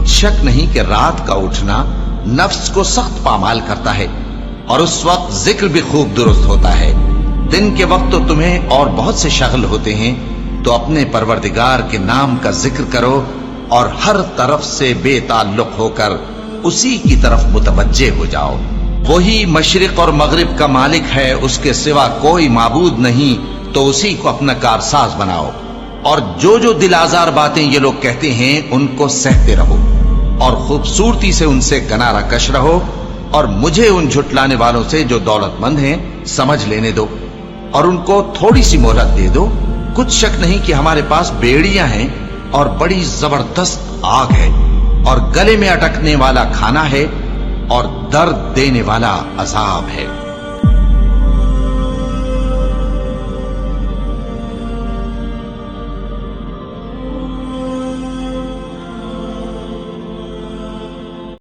شک نہیں کہ رات کا اٹھنا نفس کو سخت پامال کرتا ہے اور اس وقت ذکر بھی خوب درست ہوتا ہے۔ دن کے وقت تو تمہیں اور بہت سے شغل ہوتے ہیں، تو اپنے پروردگار کے نام کا ذکر کرو اور ہر طرف سے بے تعلق ہو کر اسی کی طرف متوجہ ہو جاؤ۔ وہی مشرق اور مغرب کا مالک ہے، اس کے سوا کوئی معبود نہیں، تو اسی کو اپنا کارساز بناؤ۔ اور جو جو دل آزار باتیں یہ لوگ کہتے ہیں ان کو سہتے رہو اور خوبصورتی سے ان سے کنارہ کش رہو، اور مجھے ان جھٹلانے والوں سے جو دولت مند ہیں سمجھ لینے دو اور ان کو تھوڑی سی مہلت دے دو۔ کچھ شک نہیں کہ ہمارے پاس بیڑیاں ہیں اور بڑی زبردست آگ ہے اور گلے میں اٹکنے والا کھانا ہے اور درد دینے والا عذاب ہے۔